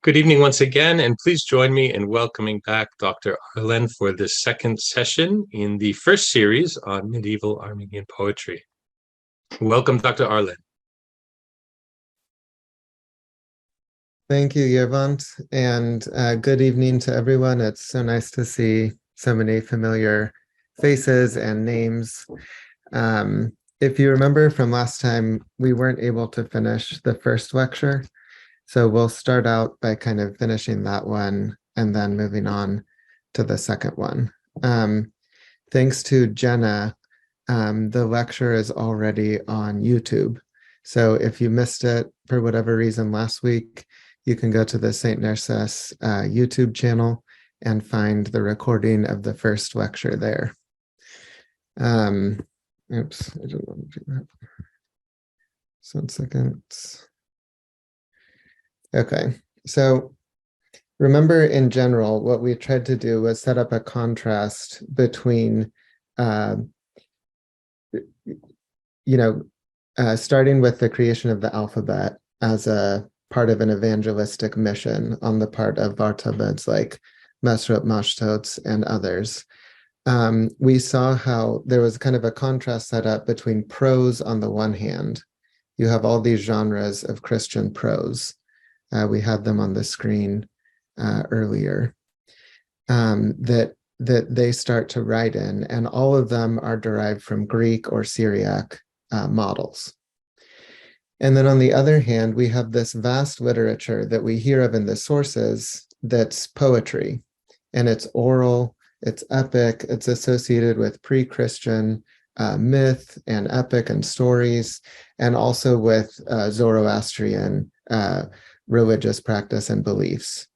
Good evening once again, and please join me in welcoming back Dr. Arlen for this second session in the first series on medieval Armenian poetry. Welcome, Dr. Arlen. Thank you, Yervant, and good evening to everyone. It's so nice to see so many familiar faces and names. If you remember from last time, we weren't able to finish the first lecture, so we'll start out by kind of finishing that one and then moving on to the second one. Thanks to Jenna, the lecture is already on YouTube. So if you missed it for whatever reason last week, you can go to the St. Nersess YouTube channel and find the recording of the first lecture there. Oops, I didn't want to do that. Just 1 second. Okay, so remember in general, what we tried to do was set up a contrast between, starting with the creation of the alphabet as a part of an evangelistic mission on the part of Vartabads like Mesrop Mashtots and others. We saw how there was kind of a contrast set up between prose on the one hand. You have all these genres of Christian prose. We had them on the screen earlier, that they start to write in, and all of them are derived from Greek or Syriac models. And then on the other hand, we have this vast literature that we hear of in the sources that's poetry, and it's oral, it's epic, it's associated with pre-Christian myth and epic and stories, and also with Zoroastrian religious practice and beliefs.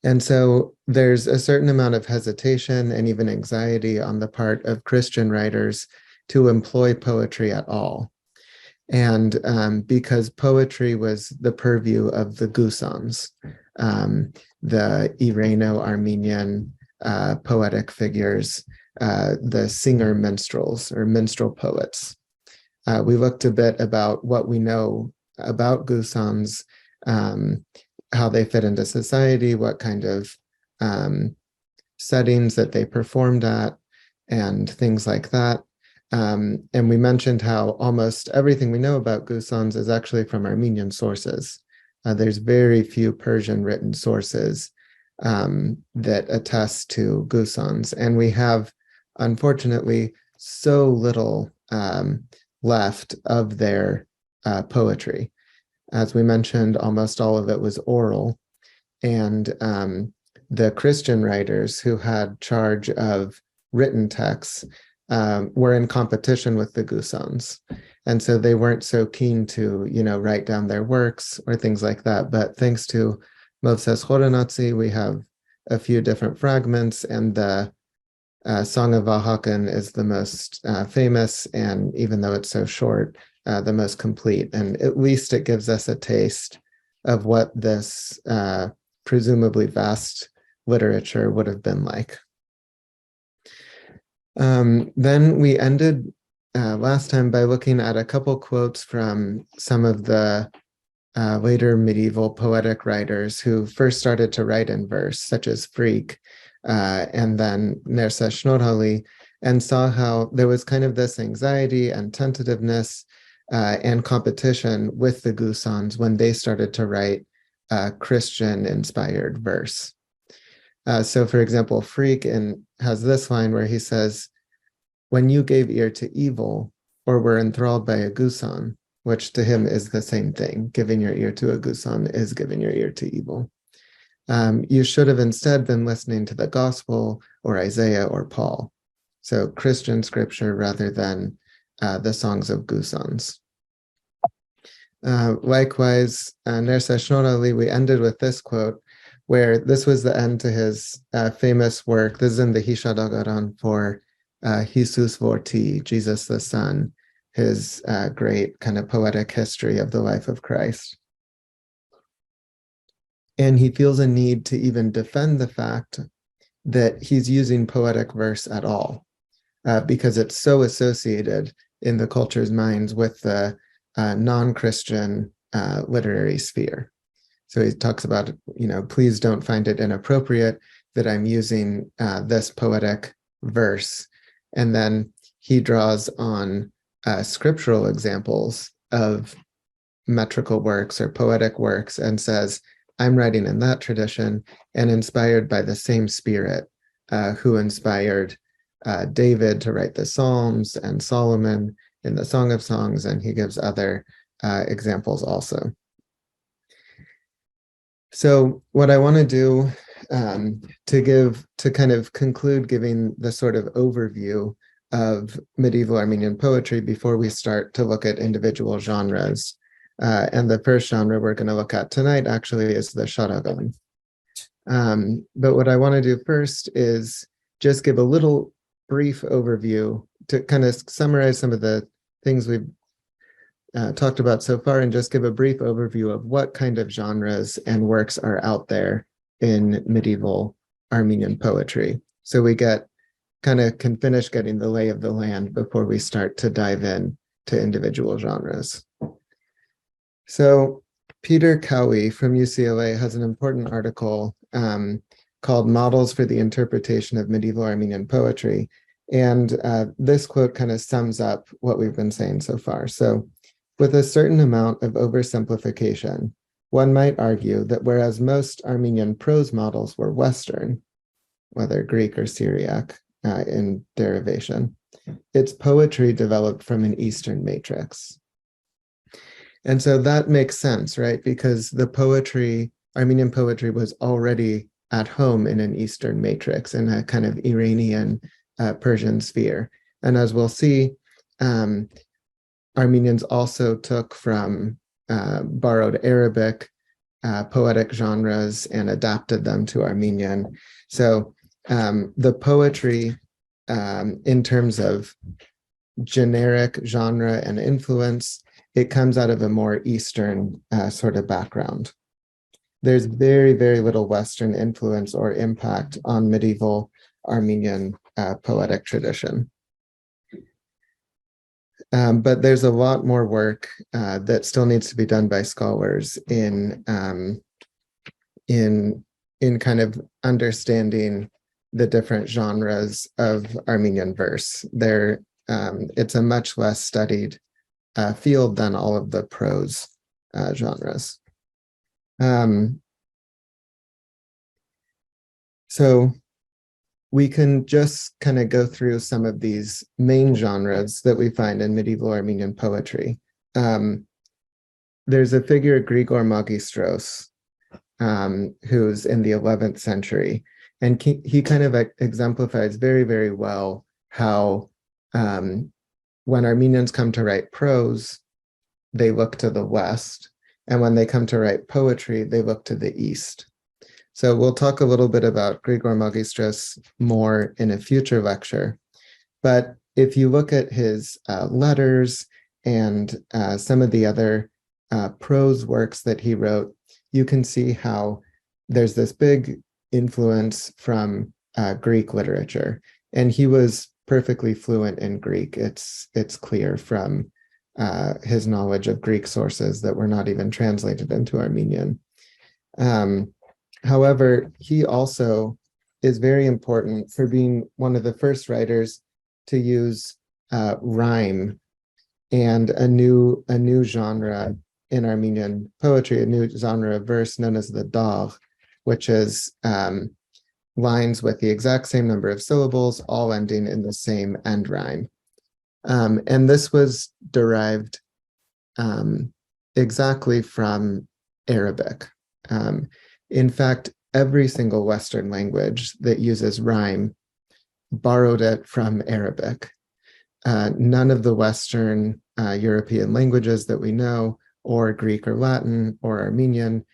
And so there's a certain amount of hesitation and even anxiety on the part of Christian writers to employ poetry at all. And because poetry was the purview of the Gusans, the Irano-Armenian poetic figures, the singer minstrels or minstrel poets. We looked a bit about what we know about Gusans, how they fit into society, what kind of settings that they performed at, and things like that. And we mentioned how almost everything we know about Gusans is actually from Armenian sources. There's very few Persian written sources that attest to Gusans. And we have, unfortunately, so little left of their poetry. As we mentioned, almost all of it was oral. And the Christian writers who had charge of written texts were in competition with the Gusans. And so they weren't so keen to, write down their works or things like that. But thanks to Movses Khorenatsi, we have a few different fragments, and the Song of Vahakan is the most famous, and even though it's so short, the most complete. And at least it gives us a taste of what this presumably vast literature would have been like. Then we ended last time by looking at a couple quotes from some of the later medieval poetic writers who first started to write in verse, such as Frigg and then Nersess Fall, and saw how there was kind of this anxiety and tentativeness and competition with the Gusans when they started to write Christian-inspired verse. So, for example, Frigg has this line where he says, "When you gave ear to evil or were enthralled by a Gusan," which to him is the same thing. Giving your ear to a Gusan is giving your ear to evil. "You should have instead been listening to the gospel or Isaiah or Paul." So Christian scripture rather than the songs of Gusans. Likewise, Nersess Fall, we ended with this quote, where this was the end to his famous work. This is in the Hishadagaran for Jesus Vorti, Jesus the Son, his great kind of poetic history of the life of Christ. And he feels a need to even defend the fact that he's using poetic verse at all, because it's so associated in the culture's minds with the non-Christian literary sphere. So he talks about, please don't find it inappropriate that I'm using this poetic verse. And then he draws on scriptural examples of metrical works or poetic works and says, I'm writing in that tradition and inspired by the same spirit who inspired David to write the Psalms and Solomon in the Song of Songs, and he gives other examples also. So what I want to do to kind of conclude giving the sort of overview of medieval Armenian poetry before we start to look at individual genres. And the first genre we're going to look at tonight actually is the Sharakan. But what I want to do first is just give a little brief overview to kind of summarize some of the things we've talked about so far and just give a brief overview of what kind of genres and works are out there in medieval Armenian poetry. So we can finish getting the lay of the land before we start to dive in to individual genres. So Peter Cowie from UCLA has an important article called Models for the Interpretation of Medieval Armenian Poetry. And this quote kind of sums up what we've been saying so far. So, with a certain amount of oversimplification, one might argue that whereas most Armenian prose models were Western, whether Greek or Syriac in derivation, its poetry developed from an Eastern matrix. And so that makes sense, right? Because Armenian poetry was already at home in an Eastern matrix, in a kind of Iranian Persian sphere. And as we'll see, Armenians also took from borrowed Arabic poetic genres and adapted them to Armenian. So the poetry, in terms of generic genre and influence, it comes out of a more Eastern sort of background. There's very, very little Western influence or impact on medieval Armenian poetic tradition. But there's a lot more work that still needs to be done by scholars in kind of understanding the different genres of Armenian verse. It's a much less studied field than all of the prose genres. So we can just kind of go through some of these main genres that we find in medieval Armenian poetry. There's a figure, Grigor Magistros, who's in the 11th century, and he kind of exemplifies very, very well how when Armenians come to write prose, they look to the West, and when they come to write poetry, they look to the East. So we'll talk a little bit about Grigor Magistros more in a future lecture. But if you look at his letters and some of the other prose works that he wrote, you can see how there's this big influence from Greek literature. And he was perfectly fluent in Greek. It's clear from his knowledge of Greek sources that were not even translated into Armenian. However, he also is very important for being one of the first writers to use rhyme and a new genre in Armenian poetry, a new genre of verse known as the dagh, which is lines with the exact same number of syllables, all ending in the same end rhyme. And this was derived exactly from Arabic. In fact, every single Western language that uses rhyme borrowed it from Arabic. None of the Western European languages that we know, or Greek or Latin or Armenian,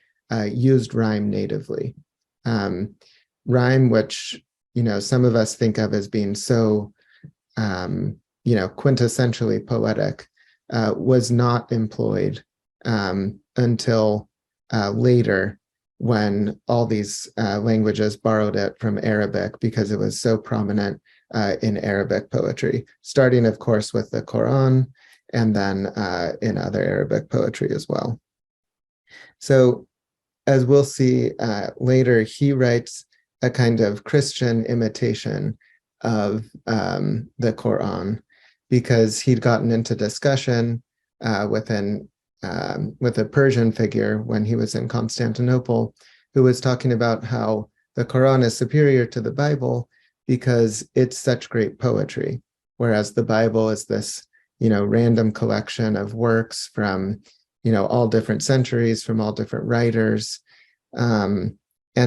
used rhyme natively. Rhyme, which some of us think of as being so quintessentially poetic, was not employed until later, when all these languages borrowed it from Arabic because it was so prominent in Arabic poetry, starting, of course, with the Quran and then in other Arabic poetry as well. So as we'll see later, he writes a kind of Christian imitation of the Quran, because he'd gotten into discussion with a Persian figure when he was in Constantinople, who was talking about how the Quran is superior to the Bible because it's such great poetry, whereas the Bible is this, random collection of works from, all different centuries, from all different writers. And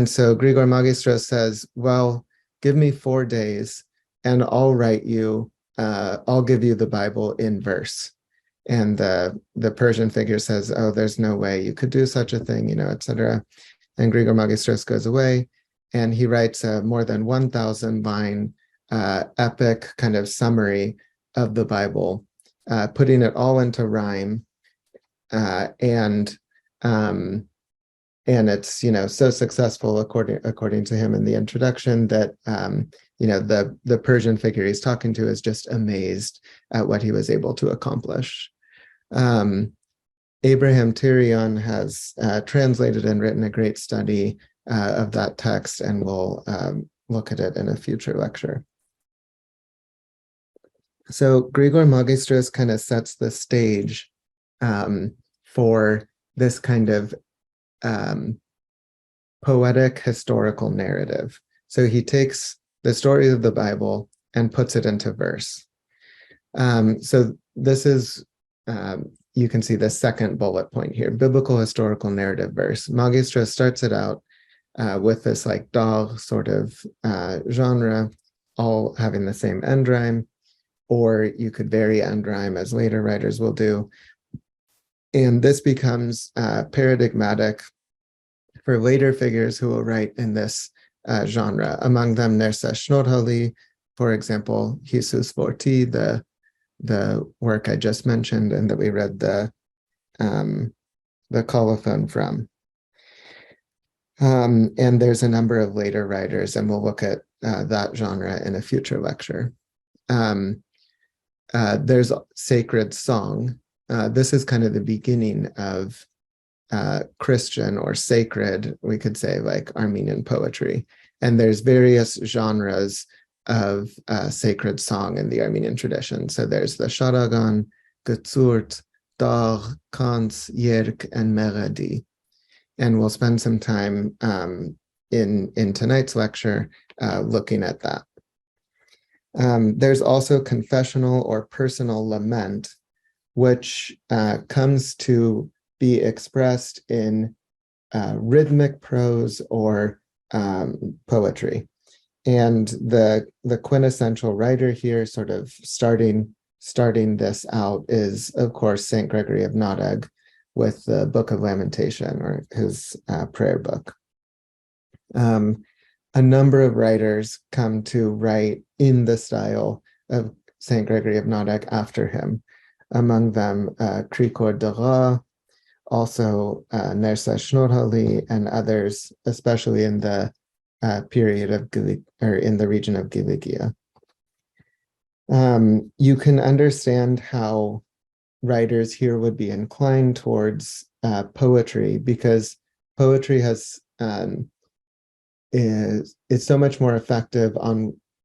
so Grigor Magistros says, well, give me 4 days and I'll I'll give you the Bible in verse. And the Persian figure says, oh, there's no way you could do such a thing, etc. And Grigor Magistros goes away and he writes a more than 1,000 line epic kind of summary of the Bible, putting it all into rhyme. And it's, so successful according to him in the introduction that, the Persian figure he's talking to is just amazed at what he was able to accomplish. Abraham Tyrion has translated and written a great study of that text, and we'll look at it in a future lecture. So Grigor Magistros kind of sets the stage for this kind of poetic historical narrative. So he takes the story of the Bible and puts it into verse. So this is, you can see the second bullet point here, biblical historical narrative verse. Magistros starts it out with this like dar sort of genre, all having the same end rhyme, or you could vary end rhyme as later writers will do. And this becomes paradigmatic for later figures who will write in this genre, among them Nersess Fall, for example, Jesus Forti, the work I just mentioned and that we read the colophon from. And there's a number of later writers, and we'll look at that genre in a future lecture. There's sacred song. This is kind of the beginning of Christian or sacred, we could say, like Armenian poetry. And there's various genres of sacred song in the Armenian tradition. So there's the Sharakan, Getsurt, Dar, Kants, Yerk, and Melody. And we'll spend some time in tonight's lecture looking at that. There's also confessional or personal lament, which comes to be expressed in rhythmic prose or poetry. And the quintessential writer here, sort of starting this out, is, of course, St. Gregory of Nodeg with the Book of Lamentation, or his prayer book. A number of writers come to write in the style of St. Gregory of Nodeg after him, among them Krikor Dara, also Nersess Fall, and others, especially in the period of in the region of Giligia. You can understand how writers here would be inclined towards poetry, because poetry has is so much more effective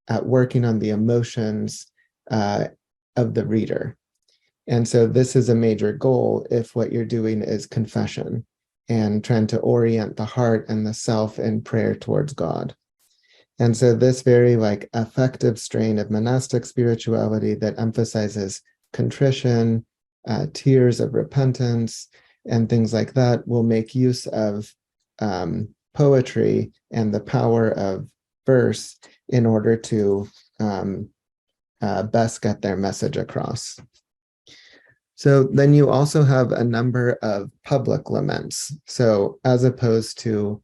at working on the emotions of the reader. And so this is a major goal if what you're doing is confession and trying to orient the heart and the self in prayer towards God. And so this very affective strain of monastic spirituality that emphasizes contrition, tears of repentance, and things like that will make use of poetry and the power of verse in order to best get their message across. So then you also have a number of public laments. So as opposed to,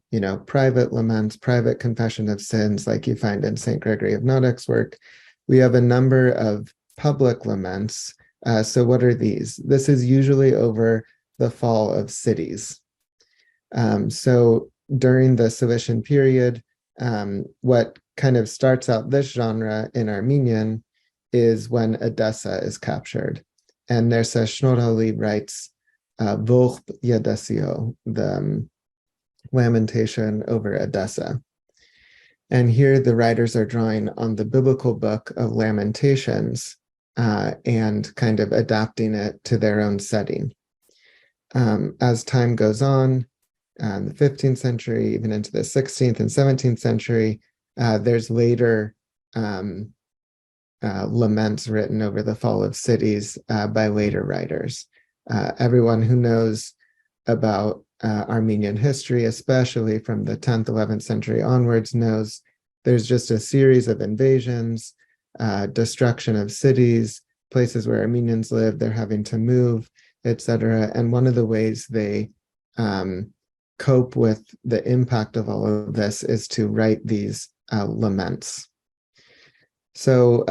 private laments, private confession of sins, like you find in St. Gregory of Nodeg's work, we have a number of public laments. So what are these? This is usually over the fall of cities. So during the Cilician period, what kind of starts out this genre in Armenian is when Edessa is captured. And Nersess Fall writes Vochb Yedessio, lamentation over Edessa. And here the writers are drawing on the biblical book of Lamentations and kind of adapting it to their own setting. As time goes on, in the 15th century, even into the 16th and 17th century, there's later laments written over the fall of cities by later writers. Everyone who knows about Armenian history, especially from the 10th, 11th century onwards, knows there's just a series of invasions, destruction of cities, places where Armenians live, they're having to move, etc. And one of the ways they cope with the impact of all of this is to write these laments. So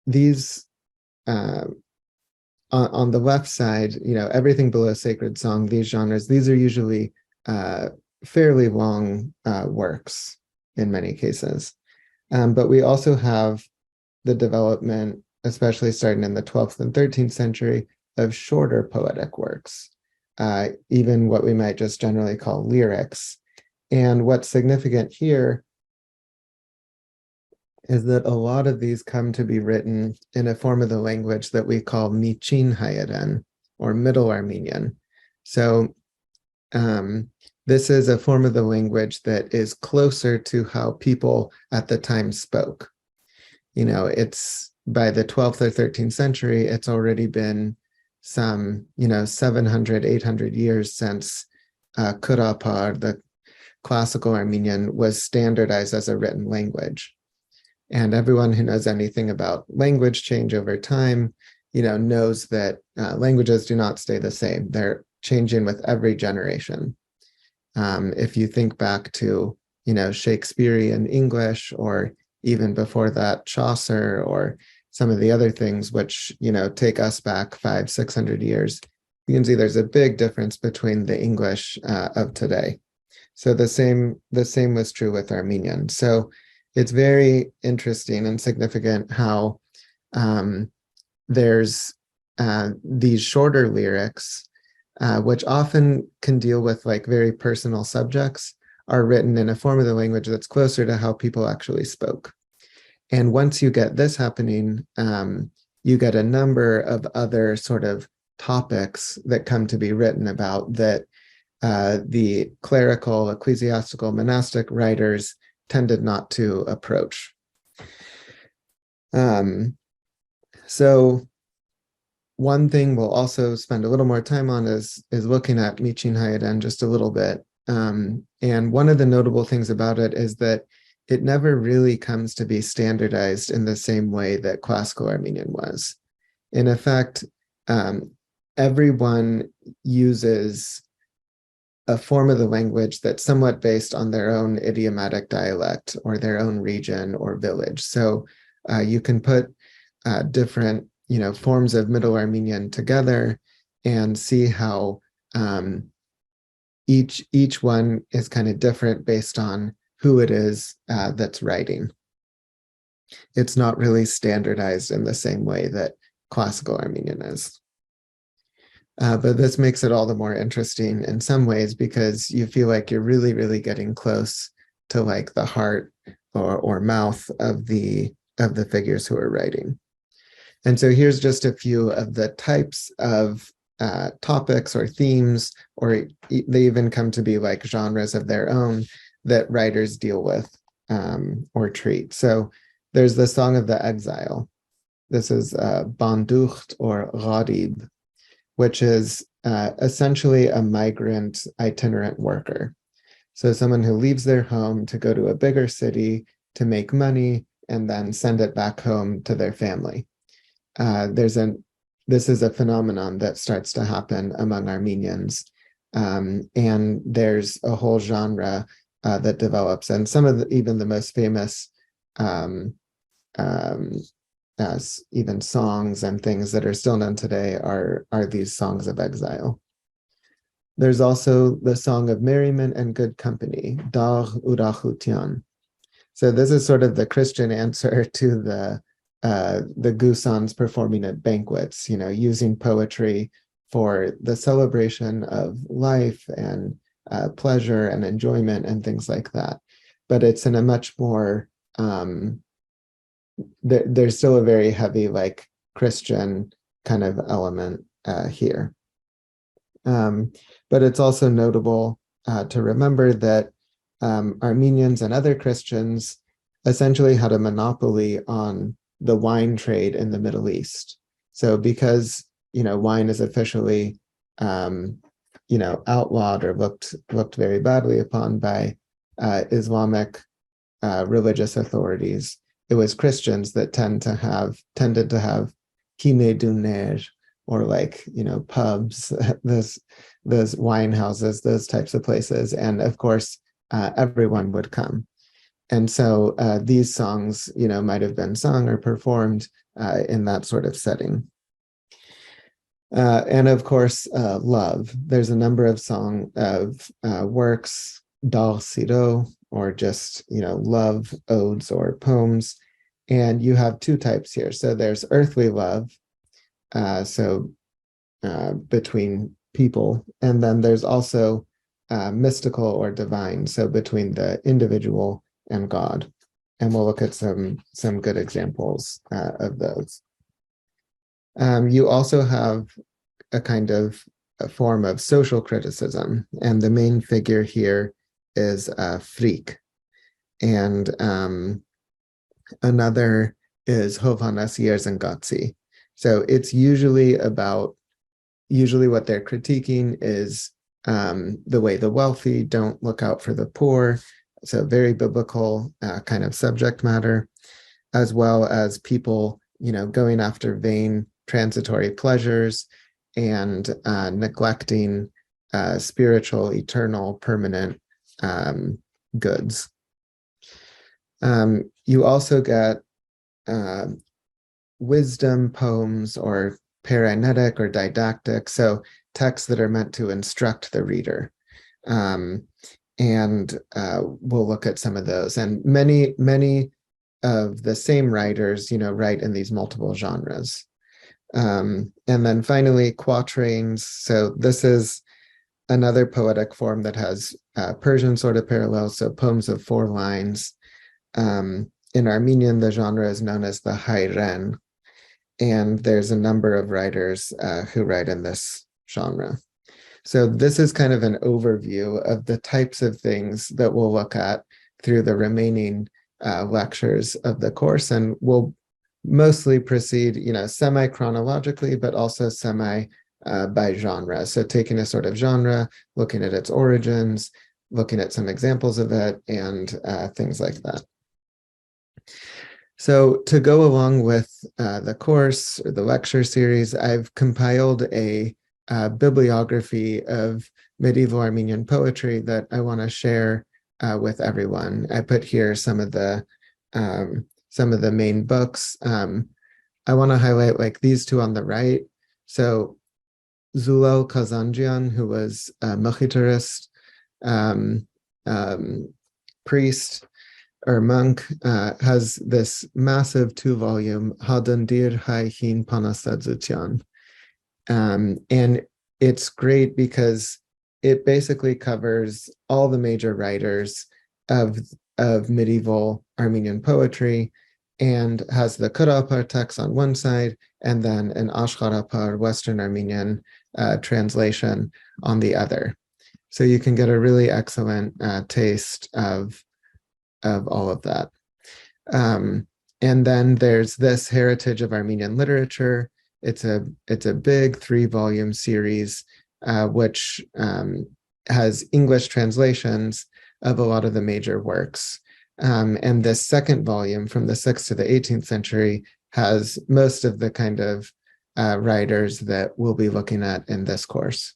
these, on the left side, everything below sacred song, these genres, these are usually fairly long works in many cases. But we also have the development, especially starting in the 12th and 13th century, of shorter poetic works, even what we might just generally call lyrics. And what's significant here is that a lot of these come to be written in a form of the language that we call Michin Hayeden, or Middle Armenian. So this is a form of the language that is closer to how people at the time spoke. It's by the 12th or 13th century, it's already been some, 700, 800 years since Kurapar, the classical Armenian, was standardized as a written language. And everyone who knows anything about language change over time, knows that languages do not stay the same. They're changing with every generation. If you think back to, Shakespearean English, or even before that, Chaucer, or some of the other things which, take us back 500, 600 years, you can see there's a big difference between the English of today. So the same was true with Armenian. So it's very interesting and significant how there's these shorter lyrics, which often can deal with very personal subjects, are written in a form of the language that's closer to how people actually spoke. And once you get this happening, you get a number of other sort of topics that come to be written about that the clerical, ecclesiastical, monastic writers tended not to approach. So one thing we'll also spend a little more time on is looking at Michin Hayeden just a little bit. And one of the notable things about it is that it never really comes to be standardized in the same way that classical Armenian was. In effect, everyone uses a form of the language that's somewhat based on their own idiomatic dialect or their own region or village. So you can put different, forms of Middle Armenian together and see how each one is kind of different based on who it is that's writing. It's not really standardized in the same way that classical Armenian is. But this makes it all the more interesting in some ways because you feel like you're really, really getting close to the heart or mouth of the figures who are writing. And so here's just a few of the types of topics or themes, or they even come to be genres of their own that writers deal with or treat. So there's the Song of the Exile. This is Banducht or Gharib, which is essentially a migrant itinerant worker. So someone who leaves their home to go to a bigger city to make money and then send it back home to their family. This is a phenomenon that starts to happen among Armenians. And there's a whole genre that develops. And some of even the most famous even songs and things that are still known today are these songs of exile. There's also the Song of Merriment and Good Company, Dar Urachutian. So this is sort of the Christian answer to the gusans performing at banquets, using poetry for the celebration of life and pleasure and enjoyment and things like that. But it's in a much more, there's still a very heavy like Christian kind of element here. But it's also notable to remember that Armenians and other Christians essentially had a monopoly on the wine trade in the Middle East. So because, wine is officially, outlawed or looked very badly upon by Islamic religious authorities, it was Christians that tended to have kine duner, or like, pubs, those wine houses, those types of places. And of course, everyone would come. And so these songs, might have been sung or performed in that sort of setting. And of course, love. There's a number of works, dal siro, or just, love odes or poems. And you have two types here. So there's earthly love, between people, and then there's also mystical or divine, so between the individual and God. And we'll look at some good examples of those. You also have a kind of a form of social criticism, and the main figure here is Frick, and another is Hovanas Yerzengotzi. So it's usually what they're critiquing is the way the wealthy don't look out for the poor. So very biblical kind of subject matter, as well as people, going after vain transitory pleasures and neglecting spiritual, eternal, permanent goods. You also get wisdom poems, or paraenetic or didactic, so texts that are meant to instruct the reader. And we'll look at some of those. And many of the same writers, write in these multiple genres. And then finally, quatrains. So this is another poetic form that has Persian sort of parallels, so poems of 4 lines. In Armenian, the genre is known as the hayren, and there's a number of writers who write in this genre. So this is kind of an overview of the types of things that we'll look at through the remaining lectures of the course, and we'll mostly proceed, semi-chronologically, but also by genre. So taking a sort of genre, looking at its origins, looking at some examples of it, and things like that. So to go along with the course or the lecture series, I've compiled a bibliography of medieval Armenian poetry that I want to share with everyone. I put here some of the main books. I want to highlight like these two on the right. So Zulal Kazanjian, who was a Mokhitarist priest or monk, has this massive 2-volume Hadandir Hai Hin Panasadzutyan. And it's great because it basically covers all the major writers of medieval Armenian poetry, and has the Karapar text on one side, and then an Ashkarapar Western Armenian translation on the other. So you can get a really excellent taste of all of that. And then there's this Heritage of Armenian Literature. It's a big 3-volume series, which has English translations of a lot of the major works. And this second volume, from the 6th to the 18th century, has most of the kind of writers that we'll be looking at in this course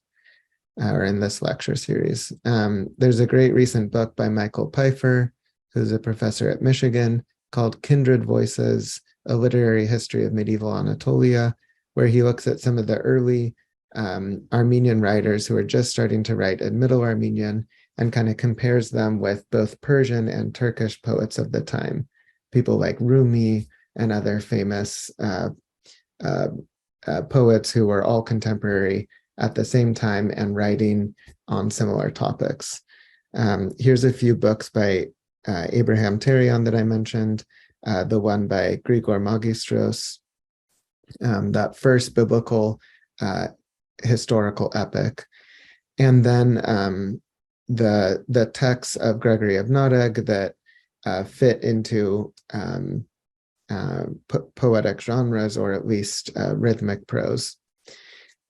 or in this lecture series. There's a great recent book by Michael Pfeiffer, who's a professor at Michigan, called Kindred Voices, A Literary History of Medieval Anatolia, where he looks at some of the early Armenian writers who are just starting to write in Middle Armenian, and kind of compares them with both Persian and Turkish poets of the time, people like Rumi and other famous poets who were all contemporary at the same time and writing on similar topics. Here's a few books by Abraham Terion that I mentioned, the one by Grigor Magistros, that first biblical historical epic, and then the texts of Gregory of Nareg that fit into poetic genres, or at least rhythmic prose.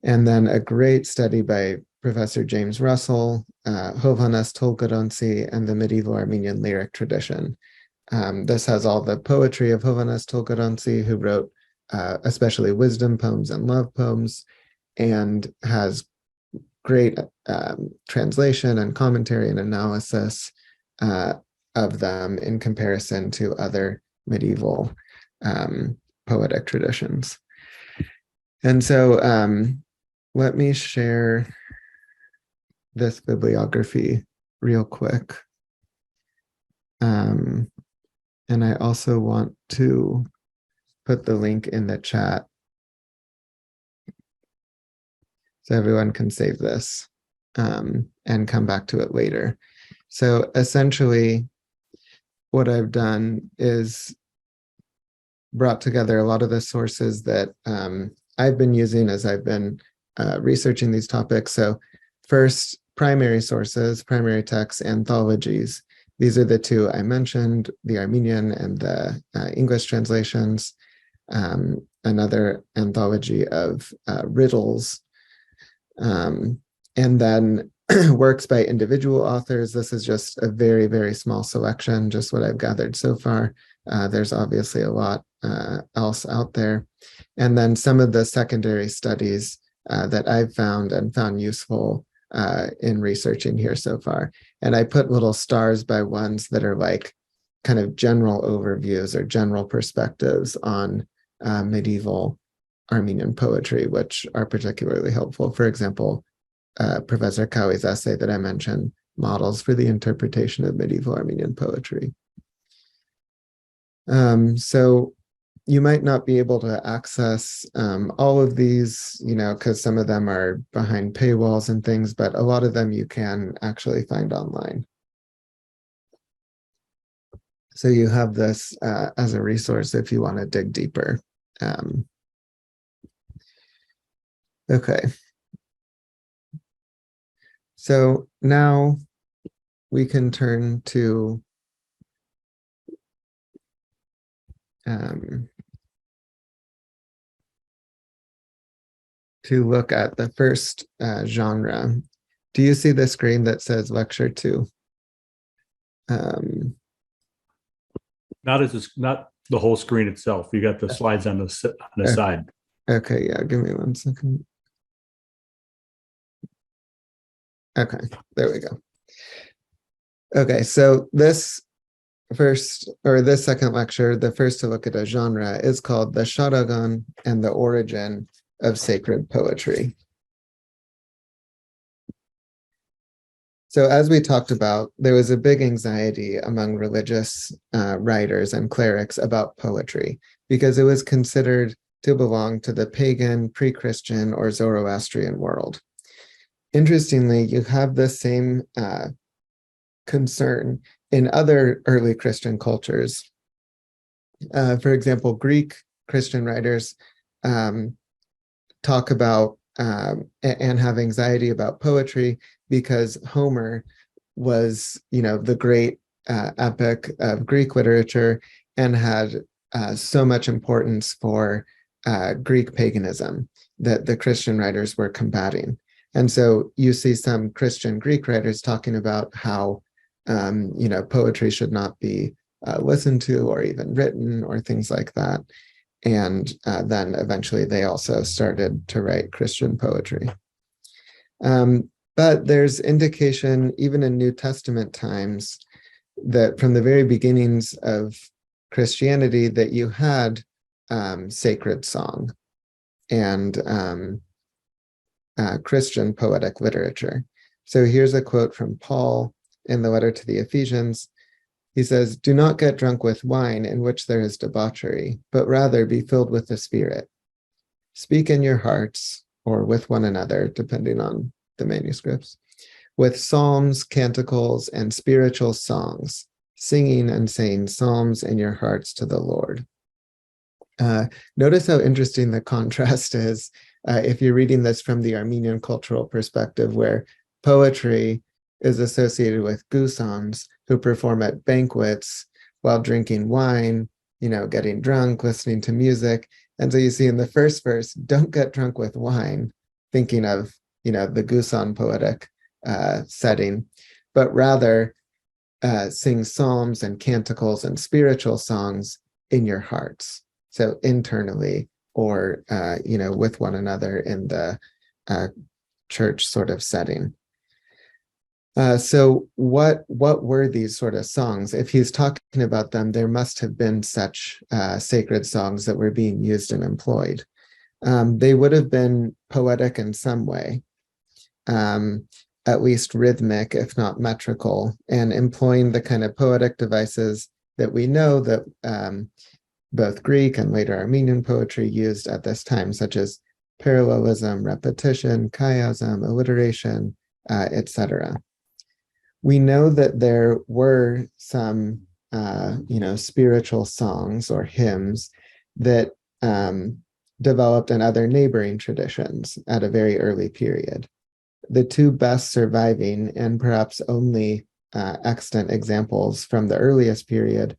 And then a great study by Professor James Russell, Hovhannes Tolgaronsi, and the Medieval Armenian lyric tradition. This has all the poetry of Hovhannes Tolgaronsi, who wrote especially wisdom poems and love poems, and has great translation and commentary and analysis of them in comparison to other medieval poetic traditions. And so let me share this bibliography real quick. And I also want to put the link in the chat so everyone can save this and come back to it later. So essentially, what I've done is brought together a lot of the sources that I've been using as I've been researching these topics. So first, primary sources, primary texts, anthologies. These are the two I mentioned, the Armenian and the English translations. Another anthology of riddles, and then works by individual authors. This is just a very, very small selection, just what I've gathered so far. There's obviously a lot else out there. And then some of the secondary studies that I've found and found useful in researching here so far. And I put little stars by ones that are like kind of general overviews or general perspectives on medieval Armenian poetry, which are particularly helpful. For example, Professor Kawi's essay that I mentioned, Models for the Interpretation of Medieval Armenian Poetry. So you might not be able to access all of these, because some of them are behind paywalls and things, but a lot of them you can actually find online. So you have this as a resource if you want to dig deeper. Okay. So now we can turn to look at the first genre. Do you see the screen that says Lecture 2? Not the whole screen itself. You got the slides on the side. Okay, yeah, give me 1 second. Okay, there we go. Okay, so this second lecture, the first to look at a genre, is called The Sharakan and the Origin of Sacred Poetry. So as we talked about, there was a big anxiety among religious writers and clerics about poetry because it was considered to belong to the pagan, pre-Christian, or Zoroastrian world. Interestingly, you have the same concern in other early Christian cultures. For example, Greek Christian writers talk about and have anxiety about poetry because Homer was, the great epic of Greek literature and had so much importance for Greek paganism that the Christian writers were combating. And so you see some Christian Greek writers talking about how, poetry should not be listened to or even written or things like that. And then eventually they also started to write Christian poetry. But there's indication, even in New Testament times, that from the very beginnings of Christianity, that you had sacred song and Christian poetic literature. So here's a quote from Paul in the letter to the Ephesians. He says, "Do not get drunk with wine in which there is debauchery, but rather be filled with the Spirit. Speak in your hearts or with one another, depending on the manuscripts, with psalms, canticles, and spiritual songs, singing and saying psalms in your hearts to the Lord. Notice how interesting the contrast is if you're reading this from the Armenian cultural perspective, where poetry is associated with gusans who perform at banquets while drinking wine, getting drunk, listening to music. And so you see in the first verse, don't get drunk with wine, thinking of, the gusan poetic setting, but rather sing psalms and canticles and spiritual songs in your hearts. So internally, or, with one another in the church sort of setting. So what were these sort of songs? If he's talking about them, there must have been such sacred songs that were being used and employed. They would have been poetic in some way, at least rhythmic, if not metrical, and employing the kind of poetic devices that we know that both Greek and later Armenian poetry used at this time, such as parallelism, repetition, chiasm, alliteration, etc. We know that there were some, spiritual songs or hymns that developed in other neighboring traditions at a very early period. The two best surviving and perhaps only extant examples from the earliest period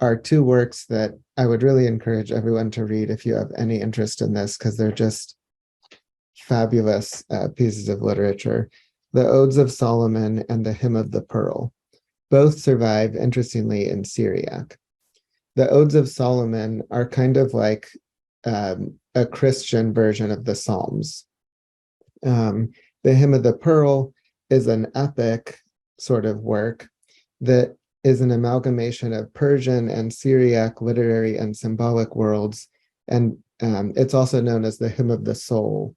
are two works that I would really encourage everyone to read if you have any interest in this, because they're just fabulous pieces of literature. The Odes of Solomon and the Hymn of the Pearl. Both survive, interestingly, in Syriac. The Odes of Solomon are kind of like a Christian version of the Psalms. The Hymn of the Pearl is an epic sort of work that is an amalgamation of Persian and Syriac literary and symbolic worlds, and it's also known as the Hymn of the Soul.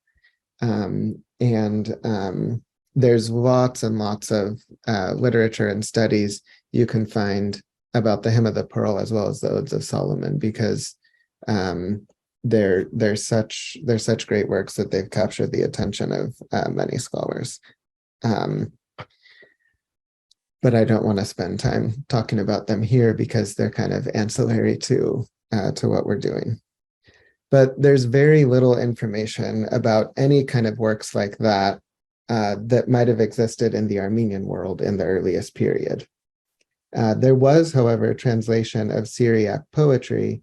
There's lots and lots of literature and studies you can find about the Hymn of the Pearl as well as the Odes of Solomon, because they're such great works that they've captured the attention of many scholars. But I don't want to spend time talking about them here because they're kind of ancillary to what we're doing. But there's very little information about any kind of works like that that might have existed in the Armenian world in the earliest period. There was, however, a translation of Syriac poetry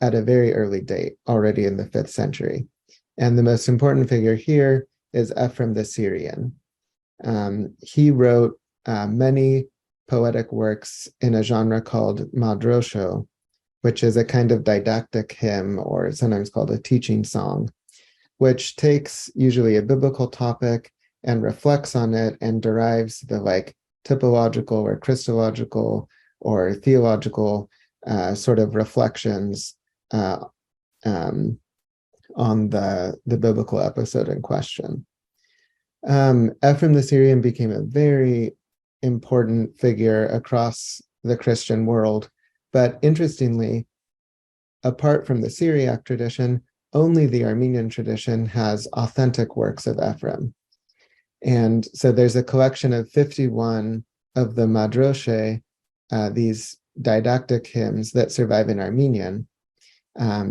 at a very early date, already in the 5th century. And the most important figure here is Ephraim the Syrian. He wrote many poetic works in a genre called madrosho, which is a kind of didactic hymn, or sometimes called a teaching song, which takes usually a biblical topic and reflects on it and derives the typological or Christological or theological sort of reflections on the biblical episode in question. Ephraim the Syrian became a very important figure across the Christian world, but interestingly, apart from the Syriac tradition, only the Armenian tradition has authentic works of Ephraim. And so there's a collection of 51 of the madroshe, these didactic hymns that survive in Armenian.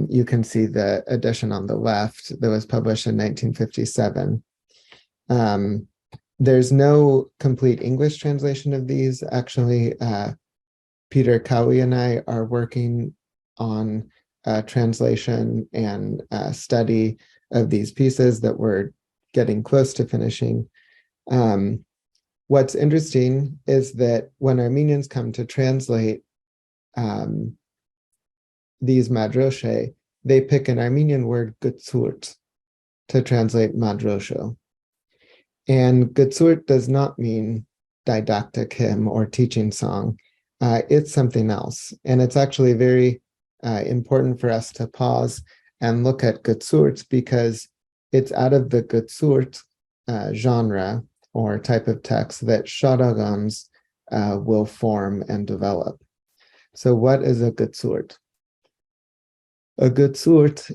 You can see the edition on the left that was published in 1957. There's no complete English translation of these. Actually, Peter Cowie and I are working on translation and study of these pieces that we're getting close to finishing. What's interesting is that when Armenians come to translate these madroshe, they pick an Armenian word gutsurt to translate madrosho. And gutsurt does not mean didactic hymn or teaching song. It's something else. And it's actually very important for us to pause and look at gutsurt, because it's out of the gutsurt genre or type of text that sharakans will form and develop. So what is a gutsurt? A gutsurt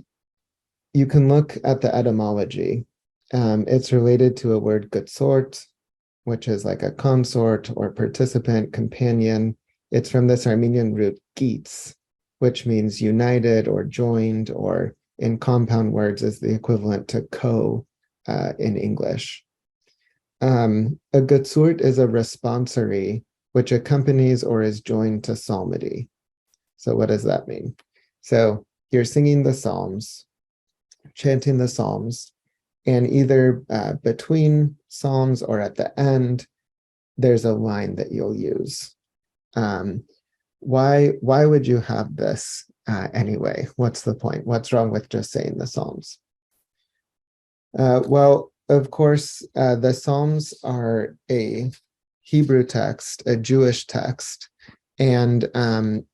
you can look at the etymology. It's related to a word consort, which is like a consort or participant, companion. It's from this Armenian root gits, which means united or joined, or in compound words is the equivalent to co in English. A consort is a responsory which accompanies or is joined to psalmody. So what does that mean? So you're singing the psalms, chanting the psalms, and either between psalms or at the end, there's a line that you'll use. Why would you have this anyway? What's the point? What's wrong with just saying the psalms? Well, of course, the psalms are a Hebrew text, a Jewish text, and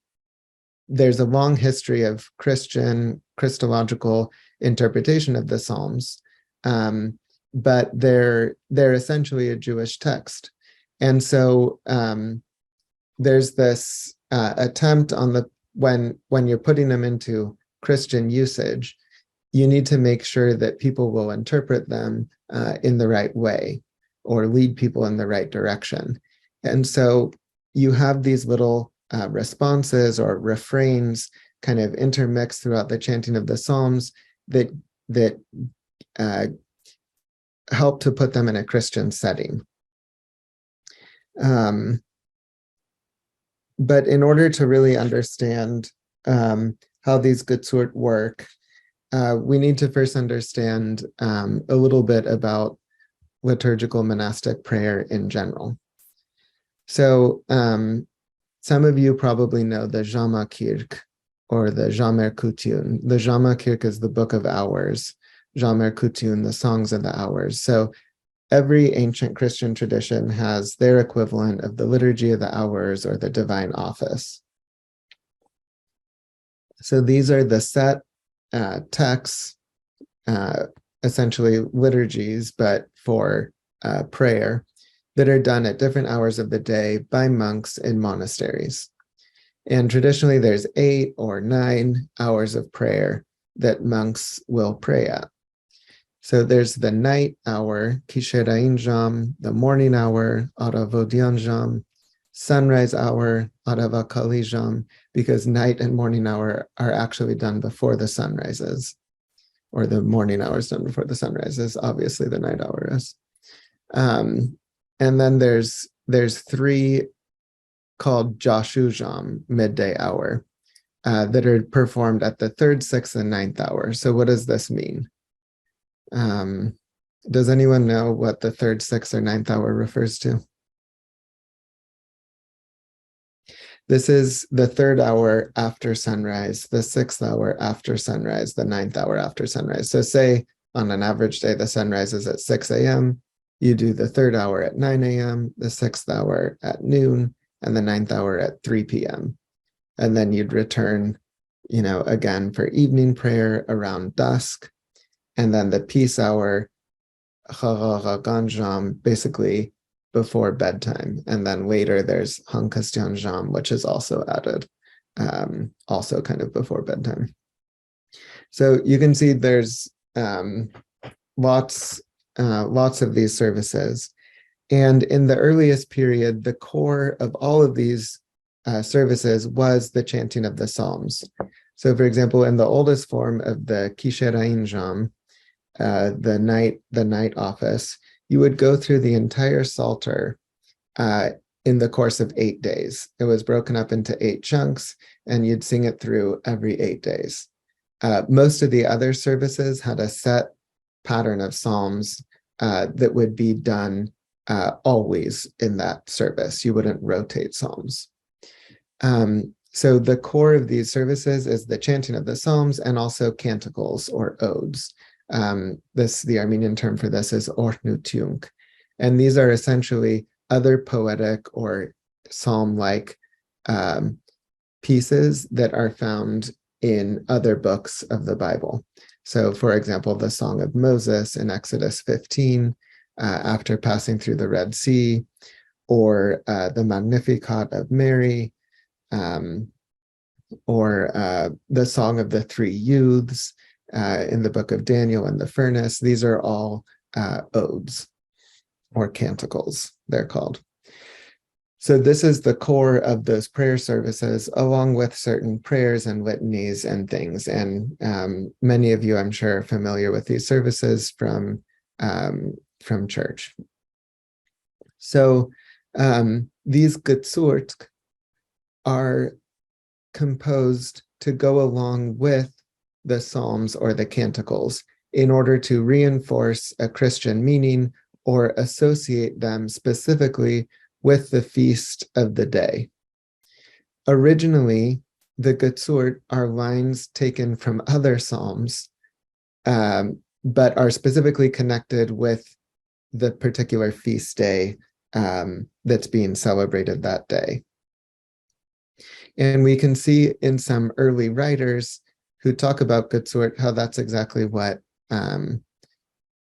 there's a long history of Christological interpretation of the Psalms, but they're essentially a Jewish text. And so there's this attempt on when you're putting them into Christian usage, you need to make sure that people will interpret them in the right way or lead people in the right direction. And so you have these little responses or refrains kind of intermixed throughout the chanting of the Psalms that help to put them in a Christian setting. But in order to really understand how these consort work, we need to first understand a little bit about liturgical monastic prayer in general. So some of you probably know the Jama Kirk or the Jamer Kutun. The Jama Kirk is the Book of Hours, Jamer Kutun, the Songs of the Hours. So every ancient Christian tradition has their equivalent of the Liturgy of the Hours or the Divine Office. So these are the set texts, essentially liturgies, but for prayer, that are done at different hours of the day by monks in monasteries. And traditionally, there's 8 or 9 hours of prayer that monks will pray at. So there's the night hour, Kisherain Jam, the morning hour, Aravodian Jam, sunrise hour, Aravakali Jam, because night and morning hour are actually done before the sun rises, or the morning hour is done before the sun rises. Obviously, the night hour is. And then there's 3 called Jashu Jam, midday hour, that are performed at the 3rd, 6th, and 9th hour. So what does this mean? Does anyone know what the 3rd, 6th, or 9th hour refers to? This is the 3rd hour after sunrise, the 6th hour after sunrise, the 9th hour after sunrise. So say on an average day, the sun rises at 6 a.m., you do the 3rd hour at 9 a.m., the 6th hour at noon, and the 9th hour at 3 p.m. And then you'd return, again for evening prayer around dusk. And then the peace hour, Sharakan Jam, basically before bedtime. And then later there's Hankastyan Jam, which is also added, also kind of before bedtime. So you can see there's lots of these services. And in the earliest period, the core of all of these services was the chanting of the Psalms. So for example, in the oldest form of the Kisherain Jam, the night office, you would go through the entire Psalter in the course of 8 days. It was broken up into 8 chunks, and you'd sing it through every 8 days. Most of the other services had a set pattern of psalms that would be done always in that service. You wouldn't rotate psalms. So the core of these services is the chanting of the psalms and also canticles or odes. The Armenian term for this is ornutyunk. And these are essentially other poetic or psalm-like pieces that are found in other books of the Bible. So for example, the Song of Moses in Exodus 15, after passing through the Red Sea, or the Magnificat of Mary, or the Song of the Three Youths, in the book of Daniel and the furnace. These are all odes or canticles, they're called. So this is the core of those prayer services, along with certain prayers and litanies and things. And many of you, I'm sure, are familiar with these services from church. So these getsurt are composed to go along with the psalms or the canticles in order to reinforce a Christian meaning or associate them specifically with the feast of the day. Originally, the getsurt are lines taken from other psalms, but are specifically connected with the particular feast day that's being celebrated that day. And we can see in some early writers who talk about getsurt how that's exactly what,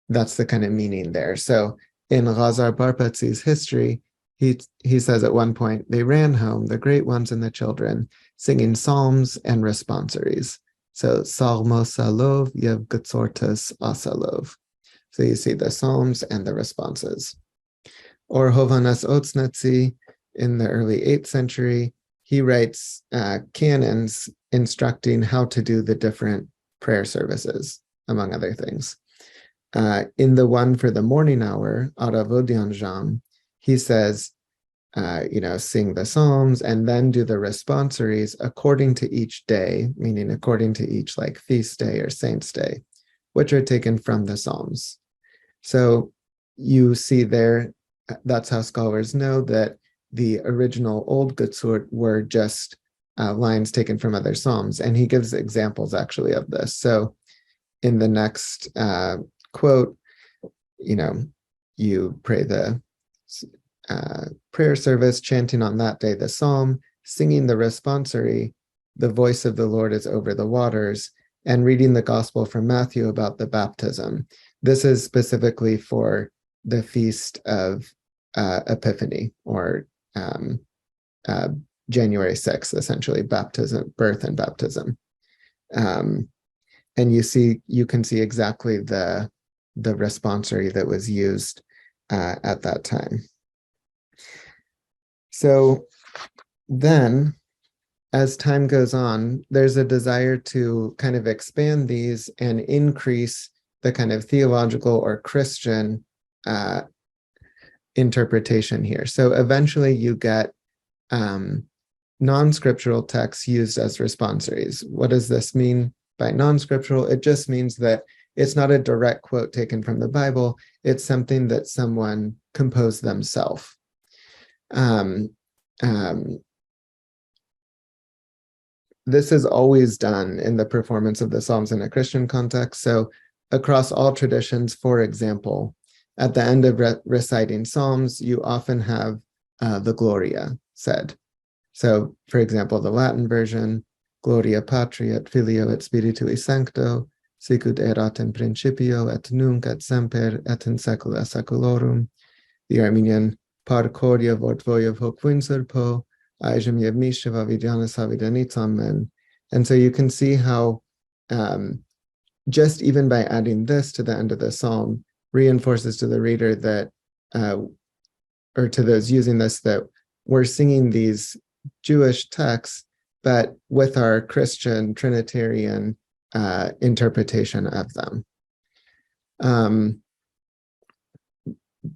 that's the kind of meaning there. So in Lazar Barpatsi's history, he says at one point, they ran home, the great ones and the children, singing psalms and responsories. So Psalmosalov yev getsortas asalov. So you see the psalms and the responses. Or Hovanas Otsnatsi in the early 8th century, he writes canons instructing how to do the different prayer services, among other things. In the one for the morning hour, Aravodianjam, he says, sing the psalms and then do the responsories according to each day, meaning according to each like feast day or saint's day, which are taken from the psalms. So you see there, that's how scholars know that the original old getsurt were just lines taken from other psalms. And he gives examples actually of this. So in the next quote, you pray the prayer service, chanting on that day the psalm, singing the responsory, the voice of the Lord is over the waters, and reading the gospel from Matthew about the baptism. This is specifically for the feast of Epiphany, or January 6th, essentially, baptism, birth and baptism. And you can see exactly the responsory that was used at that time. So then, as time goes on, there's a desire to kind of expand these and increase the kind of theological or Christian interpretation here. So eventually you get non-scriptural texts used as responsories. What does this mean by non-scriptural? It just means that it's not a direct quote taken from the Bible. It's something that someone composed themselves. This is always done in the performance of the Psalms in a Christian context. So across all traditions, for example, at the end of reciting Psalms, you often have the Gloria said. So, for example, the Latin version, Gloria Patri et Filio et Spiritui Sancto, sicut erat in principio et nunc et semper et in saecula saeculorum. The Armenian, Par cordia vort voyev hoc vinsur po, aejem yev misheva vidianis havidanit, amen. And so you can see how just even by adding this to the end of the psalm reinforces to the reader that, or to those using this, that we're singing these Jewish texts, but with our Christian Trinitarian interpretation of them.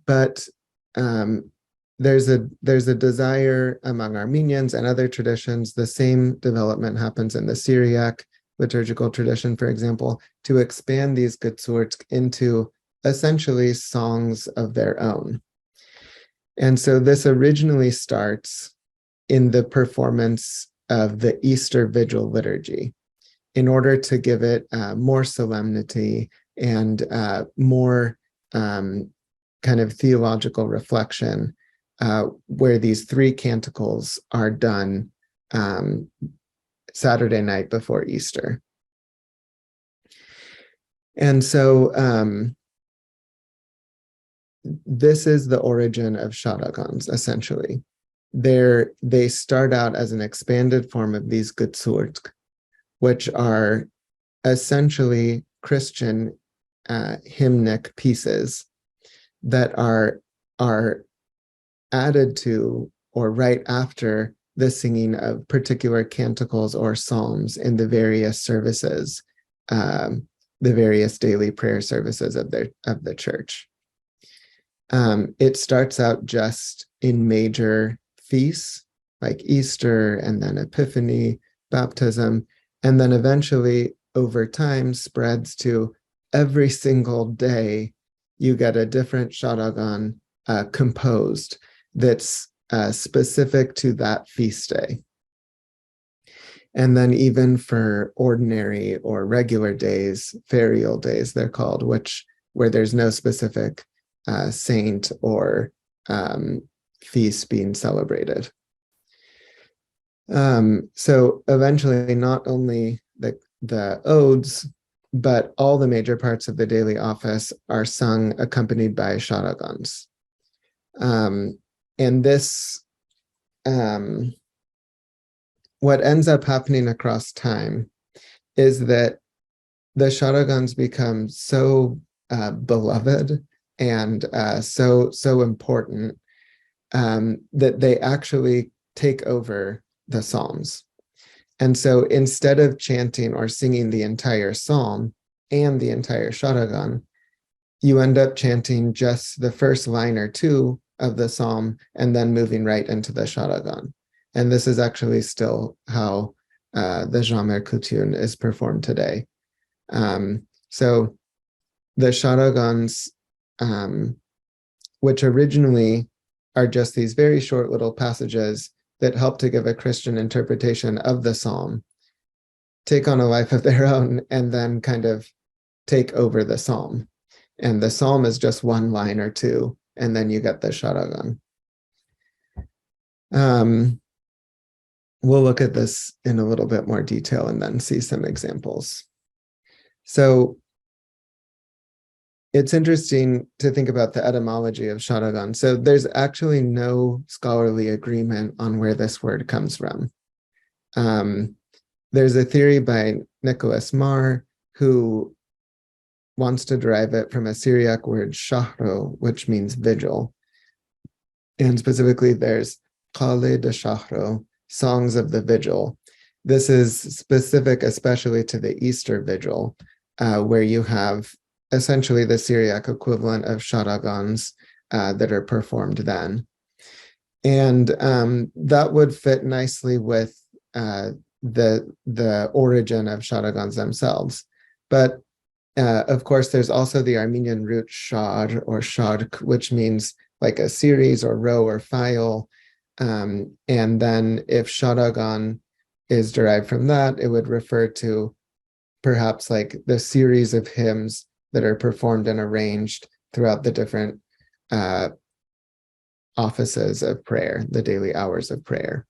But there's a desire among Armenians and other traditions. The same development happens in the Syriac liturgical tradition, for example, to expand these getsurt into essentially songs of their own. And so this originally starts in the performance of the Easter Vigil liturgy in order to give it more solemnity and more kind of theological reflection, where these three canticles are done Saturday night before Easter. And so this is the origin of sharakans, essentially. They start out as an expanded form of these getsurt, which are essentially Christian hymnic pieces that are added to or right after the singing of particular canticles or psalms in the various services, the various daily prayer services of the church. It starts out just in major feasts like Easter and then Epiphany, baptism, and then eventually over time spreads to every single day you get a different sharagan composed that's specific to that feast day. And then even for ordinary or regular days, ferial days they're called, where there's no specific saint or feast being celebrated. So eventually not only the odes, but all the major parts of the daily office are sung accompanied by sharakans. And this, what ends up happening across time is that the sharakans become so beloved and so important that they actually take over the psalms. And so instead of chanting or singing the entire psalm and the entire sharagan, you end up chanting just the first line or two of the psalm and then moving right into the sharagan. And this is actually still how the Jamer Kutun is performed today. So the sharagans, which originally are just these very short little passages that help to give a Christian interpretation of the psalm, take on a life of their own and then kind of take over the psalm. And the psalm is just one line or two, and then you get the sharagan. We'll look at this in a little bit more detail and then see some examples. So it's interesting to think about the etymology of sharagan. So there's actually no scholarly agreement on where this word comes from. There's a theory by Nicholas Marr who wants to derive it from a Syriac word shahro, which means vigil. And specifically there's Qale de Shahro, songs of the vigil. This is specific especially to the Easter vigil, where you have essentially the Syriac equivalent of sharagans that are performed then. And that would fit nicely with the origin of sharagans themselves. But of course, there's also the Armenian root shar or shark, which means like a series or row or file. And then if sharagan is derived from that, it would refer to perhaps like the series of hymns that are performed and arranged throughout the different offices of prayer, the daily hours of prayer.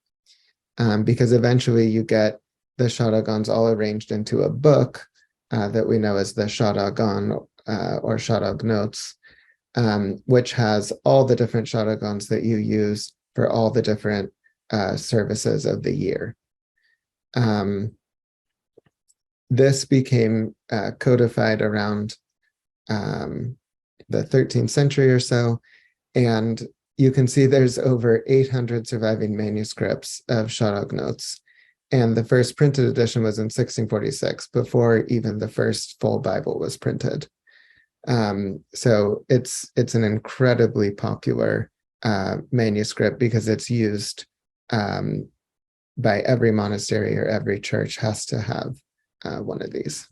Because eventually you get the sharagans all arranged into a book that we know as the Sharakan or Sharagnot, which has all the different sharagans that you use for all the different services of the year. This became codified around the 13th century or so, and you can see there's over 800 surviving manuscripts of Sharagnot, and the first printed edition was in 1646, before even the first full Bible was printed. So it's an incredibly popular manuscript because it's used by every monastery, or every church has to have one of these.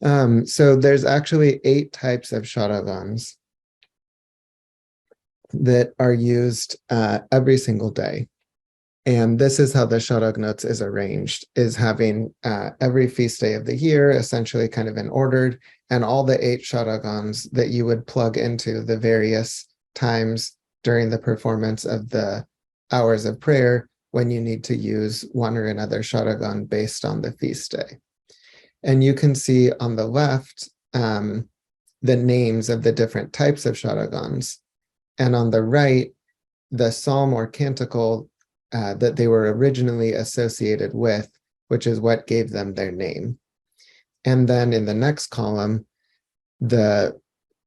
So there's actually 8 types of sharagans that are used every single day. And this is how the Sharagnot is arranged, is having every feast day of the year essentially kind of in ordered, and all the 8 sharagans that you would plug into the various times during the performance of the hours of prayer when you need to use one or another sharagan based on the feast day. And you can see on the left the names of the different types of sharagans, and on the right, the psalm or canticle that they were originally associated with which is what gave them their name. And then in the next column,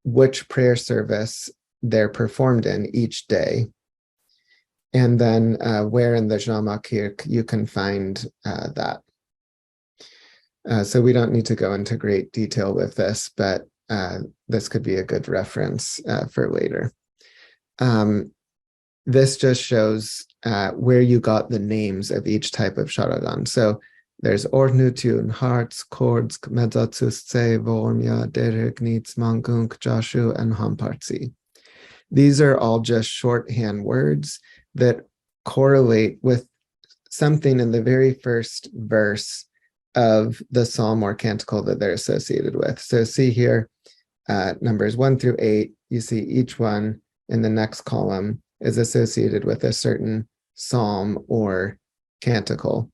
which prayer service they're performed in each day. And then where in the Jamakirk you can find that. So we don't need to go into great detail with this, but this could be a good reference for later. This just shows where you got the names of each type of sharagan. So there's ornutun, hearts, chords, mezzatsuste, vormia, deregnits, mangunk, jashu, and hampartsi. These are all just shorthand words that correlate with something in the very first verse of the psalm or canticle that they're associated with. So see here, numbers 1 through 8, you see each one in the next column is associated with a certain psalm or canticle.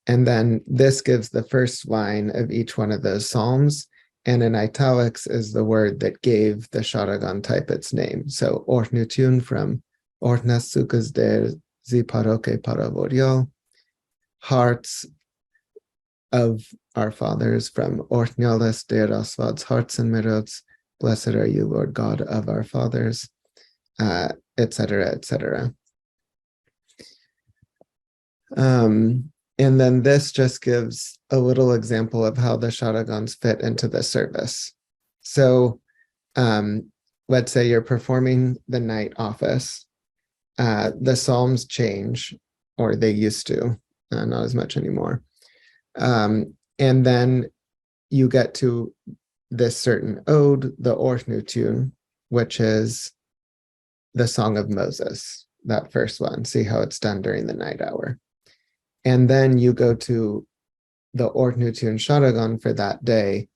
And then this gives the first line of each one of those psalms, and in italics is the word that gave the sharagan type its name. So ornutun from ornas sukas der ziparoke paravorial, hearts of our fathers from ornales der asvads hearts and mirots, blessed are you, Lord God of our fathers, etc., etc. And then this just gives a little example of how the sharagans fit into the service. So let's say you're performing the night office. The psalms change, or they used to, not as much anymore. And then you get to this certain ode, the Ornutun, which is the Song of Moses, that first one. See how it's done during the night hour. And then you go to the Ornutun Sharagan for that day,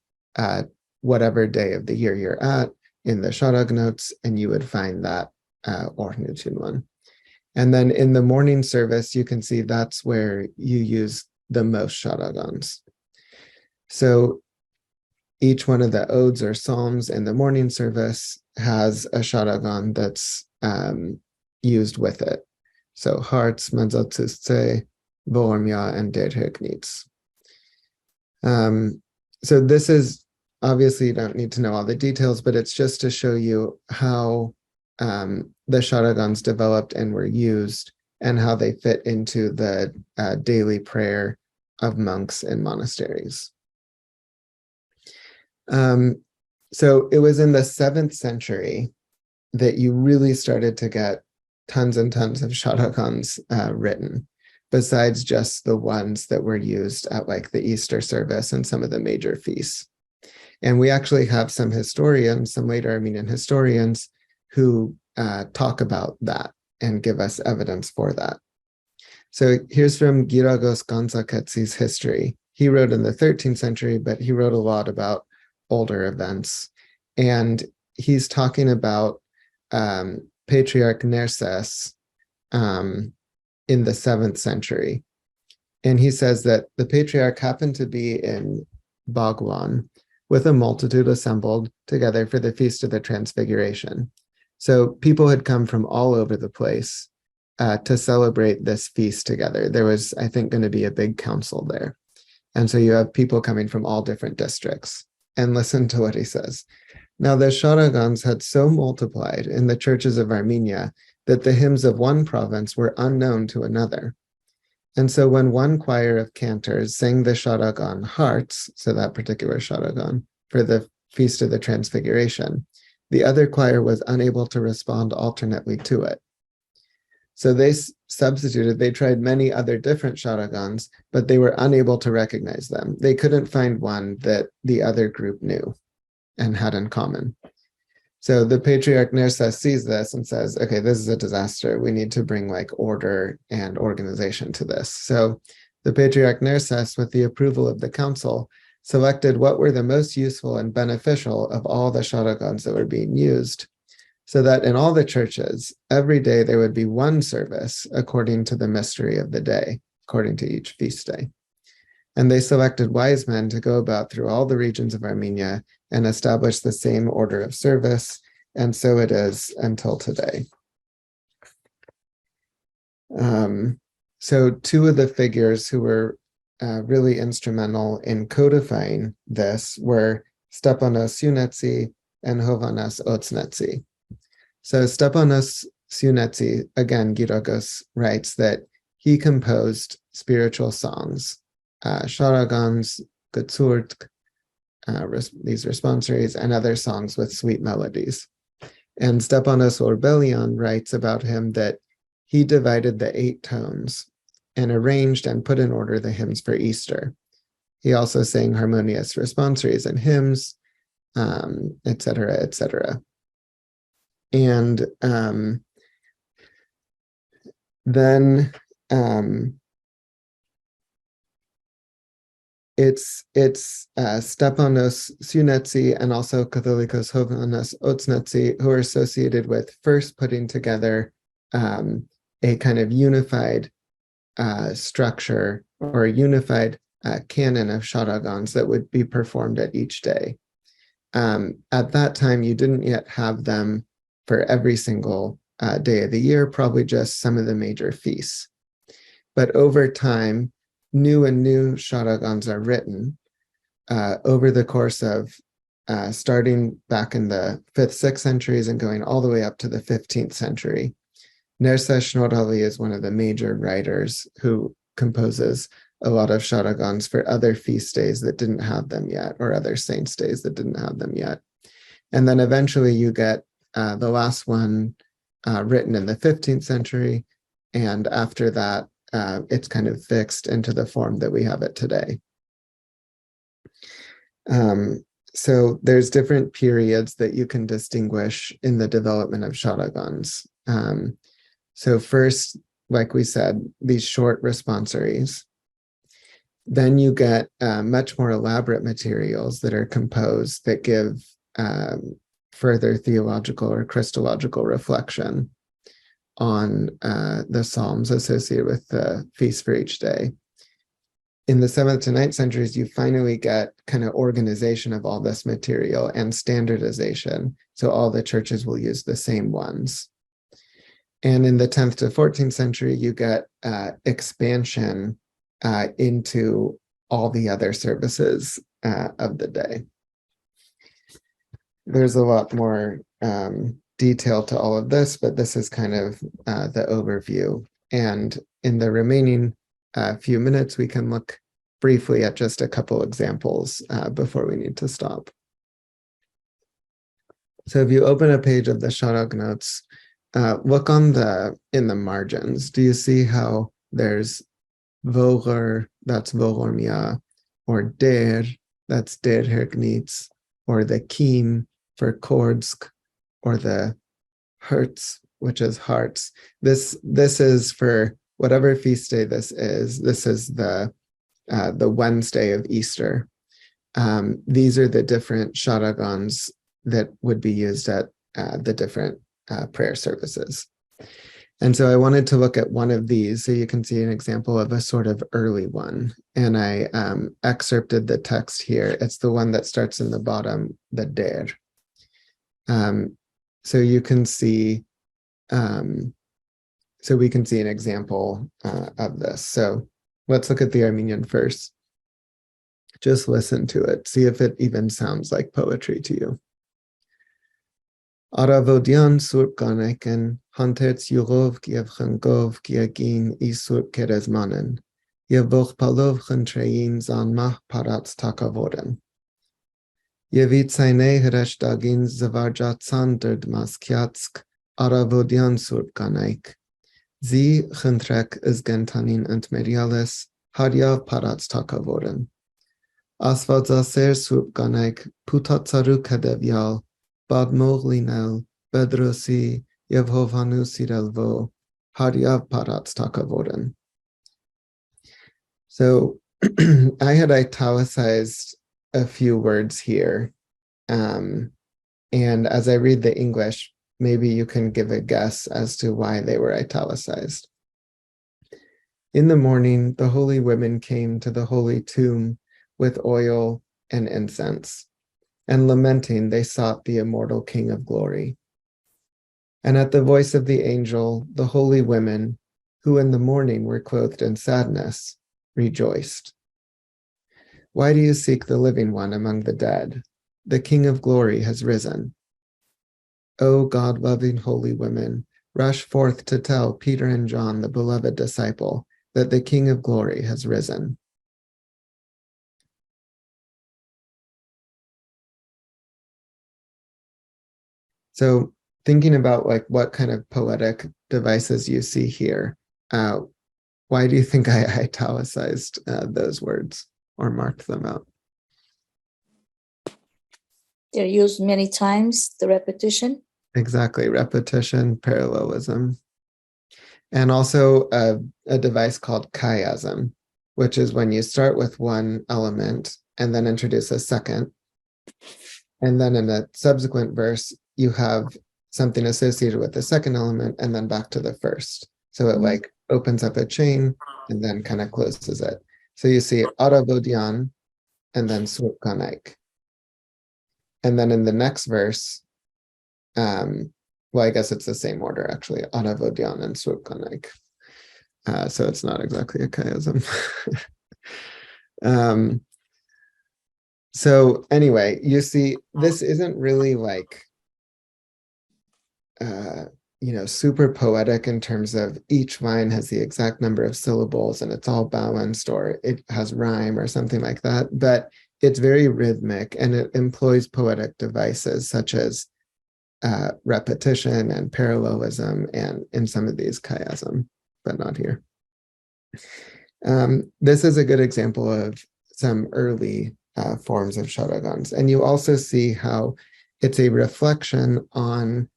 whatever day of the year you're at, in the Sharag notes, and you would find that Ornutun one. And then in the morning service, you can see that's where you use the most Sharagans. So each one of the odes or psalms in the morning service has a Sharagan that's used with it. So hearts, mezzatsuste, vormia, and derhegnits. So this is, obviously you don't need to know all the details, but it's just to show you how the Sharagans developed and were used, and how they fit into the daily prayer of monks in monasteries. So it was in the 7th century that you really started to get tons and tons of Sharagans written, besides just the ones that were used at like the Easter service and some of the major feasts. And we actually have some historians, some later Armenian historians, who talk about that and give us evidence for that. So here's from Giragos Ganzaketsi's history. He wrote in the 13th century, but he wrote a lot about older events. And he's talking about Patriarch Nersess in the 7th century. And he says that the patriarch happened to be in Bhagwan with a multitude assembled together for the Feast of the Transfiguration. So people had come from all over the place to celebrate this feast together. There was, I think, going to be a big council there. And so you have people coming from all different districts. And listen to what he says. Now the Sharagans had so multiplied in the churches of Armenia that the hymns of one province were unknown to another. And so when one choir of cantors sang the Sharagan hearts, so that particular Sharagan, for the Feast of the Transfiguration, the other choir was unable to respond alternately to it. So they substituted, they tried many other different Sharagans, but they were unable to recognize them. They couldn't find one that the other group knew and had in common. So the Patriarch Nersess sees this and says, okay, this is a disaster. We need to bring like order and organization to this. So the Patriarch Nersess, with the approval of the council, selected what were the most useful and beneficial of all the Sharagans that were being used, so that in all the churches, every day there would be one service according to the mystery of the day, according to each feast day. And they selected wise men to go about through all the regions of Armenia and establish the same order of service, and so it is until today. So two of the figures who were really instrumental in codifying this were Stepanos Sunetsi and Hovanas Otsnetsi. So Stepanos Sunetsi, again, Giragos writes that he composed spiritual songs, sharakans, gutsurt, these responsories, and other songs with sweet melodies. And Stepanos Orbelion writes about him that he divided the 8 tones and arranged and put in order the hymns for Easter. He also sang harmonious responsories and hymns, etc., etc. And then it's Stepanos Sunetsi and also Catholicos Hovanas Otsnetsi who are associated with first putting together a kind of unified structure or a unified canon of sharakans that would be performed at each day. At that time, you didn't yet have them for every single day of the year, probably just some of the major feasts. But over time, new and new sharakans are written over the course of starting back in the 5th, 6th centuries and going all the way up to the 15th century. Nersess Fall is one of the major writers who composes a lot of sharakans for other feast days that didn't have them yet, or other saints' days that didn't have them yet. And then eventually you get the last one written in the 15th century, and after that, it's kind of fixed into the form that we have it today. So there's different periods that you can distinguish in the development of sharakans. So first, like we said, these short responsories. Then you get much more elaborate materials that are composed that give further theological or Christological reflection on the Psalms associated with the feast for each day. In the 7th to 9th centuries, you finally get kind of organization of all this material and standardization. So all the churches will use the same ones. And in the 10th to 14th century, you get expansion into all the other services of the day. There's a lot more detail to all of this, but this is kind of the overview. And in the remaining few minutes, we can look briefly at just a couple examples before we need to stop. So if you open a page of the Sharak notes, look in the margins. Do you see how there's Voger, that's Vogormia, or Der, that's Der Hergnitz, or the Kim for Kordsk, or the Hertz, which is hearts. This is for whatever feast day this is. This is the Wednesday of Easter. These are the different sharakans that would be used at the different prayer services. And so I wanted to look at one of these so you can see an example of a sort of early one. And I excerpted the text here. It's the one that starts in the bottom, the Der. So you can see, so we can see an example of this. So let's look at the Armenian first. Just listen to it. See if it even sounds like poetry to you. Aravodian surp ganeken, hanterts yurov kiev changov kiagin isurp kerezmanen, yevoch palov chantrein zan mah parats takavoden. Yevit seine hreshtagin zavarjat sander dmaskiatsk, aravodian surp ganek. Zi chantrek is gentanin ant meriales, hadyav parats takavoden. Asvadzaser surp ganek, putatsaru kadevyal, Bad Moglinel, Bedrosi, Yevhovanu Sirelvo, Hadyav Parats Takavoden. So I had italicized a few words here. And as I read the English, maybe you can give a guess as to why they were italicized. In the morning, the holy women came to the holy tomb with oil and incense. And lamenting, they sought the immortal King of glory. And at the voice of the angel, the holy women, who in the morning were clothed in sadness, rejoiced, Why do you seek the living one among the dead? The King of glory has risen. O God-loving holy women, rush forth to tell Peter and John, the beloved disciple, that the King of glory has risen. So thinking about like what kind of poetic devices you see here, why do you think I italicized those words or marked them out? They're used many times, the repetition. Exactly, repetition, parallelism. And also a device called chiasm, which is when you start with one element and then introduce a second. And then in a subsequent verse, you have something associated with the second element and then back to the first. So it like opens up a chain and then kind of closes it. So you see aravodian and then swupkanaik. And then in the next verse, well, I guess it's the same order actually, aravodian and swupkanaik. So it's not exactly a chiasm. So anyway, you see, this isn't really like, super poetic in terms of each line has the exact number of syllables and it's all balanced or it has rhyme or something like that. But it's very rhythmic and it employs poetic devices such as repetition and parallelism and in some of these chiasm, but not here. This is a good example of some early forms of sharakans. And you also see how it's a reflection on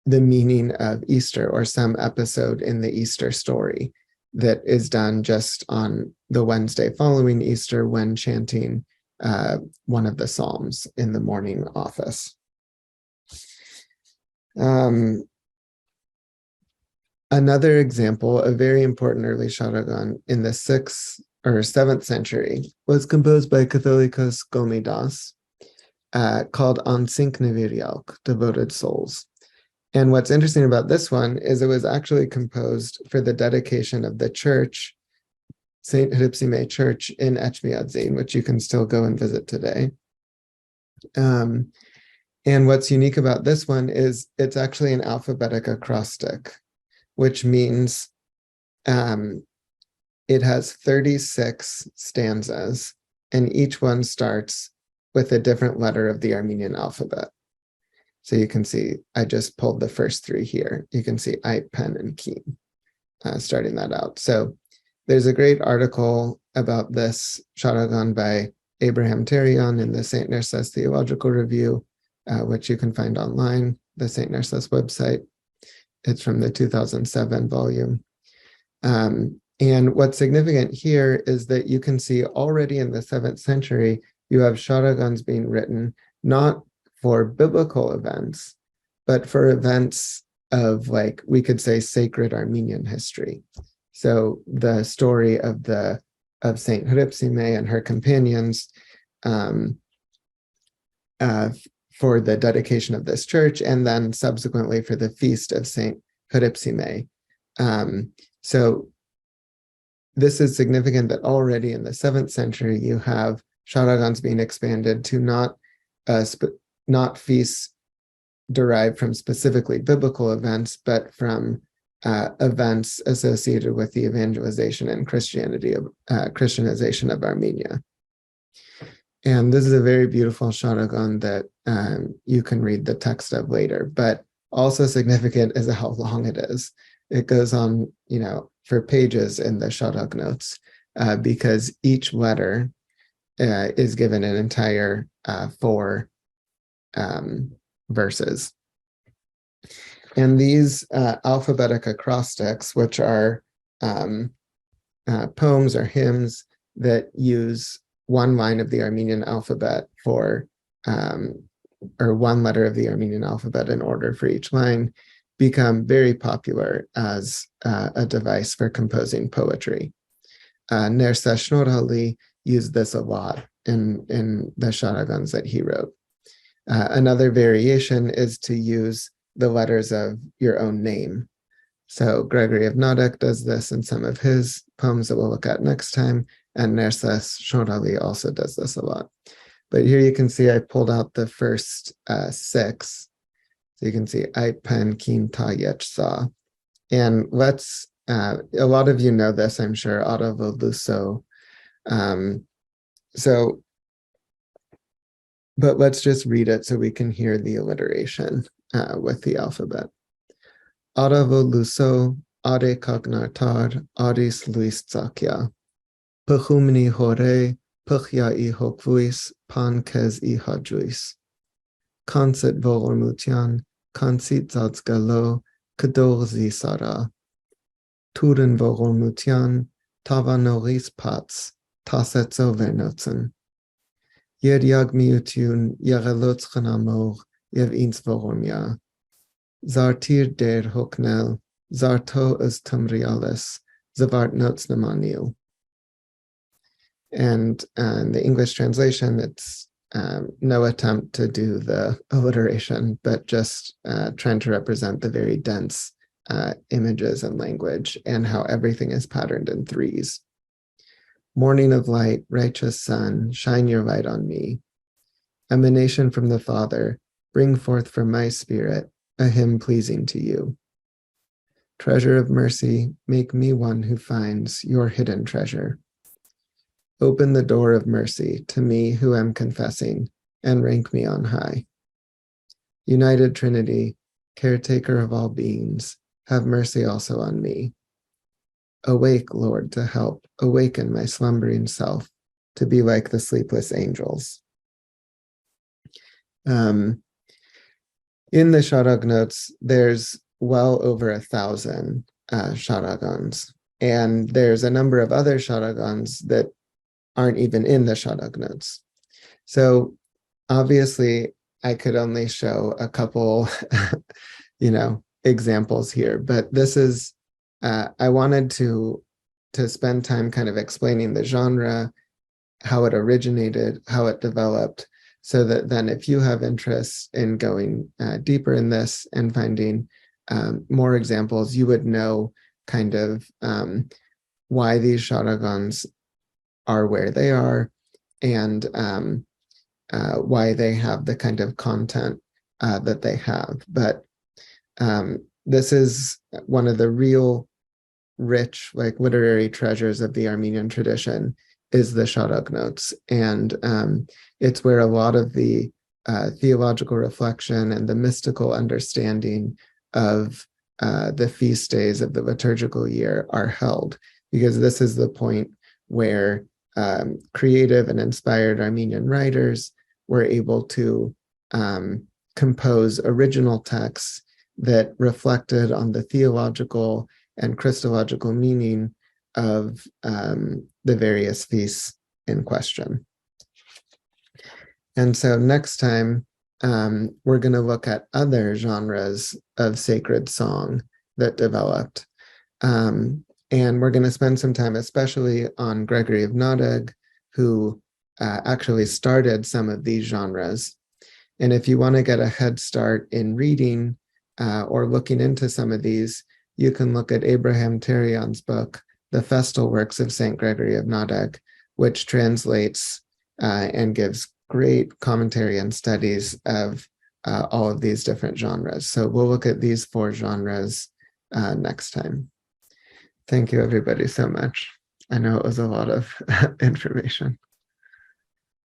the meaning of Easter or some episode in the Easter story that is done just on the Wednesday following Easter when chanting one of the Psalms in the morning office. Another example, a very important early sharakan in the 6th or 7th century was composed by Catholicos Gomidas called Ansinknevirialk, Devoted Souls. And what's interesting about this one is it was actually composed for the dedication of the church, St. Hripsime Church in Etchmiadzin, which you can still go and visit today. And what's unique about this one is it's actually an alphabetic acrostic, which means it has 36 stanzas, and each one starts with a different letter of the Armenian alphabet. So you can see, I just pulled the first 3 here. You can see Ait, Pen, and Keen starting that out. So there's a great article about this sharakan by Abraham Terion in the St. Nersess Theological Review, which you can find online, the St. Nersess website. It's from the 2007 volume. And what's significant here is that you can see already in the 7th century, you have sharakans being written, not for biblical events, but for events of, like, we could say, sacred Armenian history. So the story of Saint Hripsime and her companions for the dedication of this church, and then subsequently for the feast of Saint Hripsime. So this is significant that already in the 7th century, you have sharakans being expanded to not feasts derived from specifically biblical events, but from events associated with the evangelization and Christianization of Armenia. And this is a very beautiful sharakan that you can read the text of later, but also significant is how long it is. It goes on, for pages in the sharak notes, because each letter is given an entire 4 verses. And these alphabetic acrostics, which are poems or hymns that use one line of the Armenian alphabet or one letter of the Armenian alphabet in order for each line, become very popular as a device for composing poetry. Nersess Fall used this a lot in the sharakans that he wrote. Another variation is to use the letters of your own name. So Gregory of Nodek does this in some of his poems that we'll look at next time, and Nersess Fall also does this a lot. But here you can see I pulled out the first 6. So you can see Ait Pen Kim Ta Yech Sa. And let's, a lot of you know this, I'm sure, Adavo Luso. But let's just read it so we can hear the alliteration with the alphabet. Adavo Luso, Ade Kagnartar, Adis Luis Zakya. Pachumni Hore, Pachya I Hokvuis, Pan Kez I Hadjuis. Kansit Volormutian, Kansit Zadzgalo, Kadorzi Sara. Turen Volormutian, Tava Noris Pats, Tasetzo Vernotzen. Yediag Miutun, Yarelotzchen Amor, Yev Ins Voromia. Zartir der Hoknel, Zarto as Tamrialis, Zavart Notes Namanil. And in the English translation, it's no attempt to do the alliteration, but just trying to represent the very dense images and language and how everything is patterned in 3s. Morning of light, righteous sun, shine your light on me. Emanation from the Father, bring forth from my spirit a hymn pleasing to you. Treasure of mercy, make me one who finds your hidden treasure. Open the door of mercy to me who am confessing, and rank me on high. United Trinity, caretaker of all beings, have mercy also on me. Awake, Lord, to help, awaken my slumbering self, to be like the sleepless angels. In the Sharag notes, there's well over 1,000 Sharagans, and there's a number of other Sharagans that aren't even in the Sharag notes. So obviously I could only show a couple, examples here, but this is, I wanted to spend time kind of explaining the genre, how it originated, how it developed, so that then if you have interest in going deeper in this and finding more examples, you would know kind of why these Sharagans are where they are, and why they have the kind of content that they have. But this is one of the real rich, literary treasures of the Armenian tradition, is the Sharag notes. And it's where a lot of the theological reflection and the mystical understanding of the feast days of the liturgical year are held, because this is the point where creative and inspired Armenian writers were able to compose original texts that reflected on the theological and Christological meaning of the various feasts in question. And so next time, we're going to look at other genres of sacred song that developed. And we're going to spend some time especially on Gregory of Nodeg, who actually started some of these genres. And if you want to get a head start in reading or looking into some of these, you can look at Abraham Terion's book, The Festal Works of St. Gregory of Nodeg, which translates and gives great commentary and studies of all of these different genres. So we'll look at these 4 genres next time. Thank you, everybody, so much. I know it was a lot of information.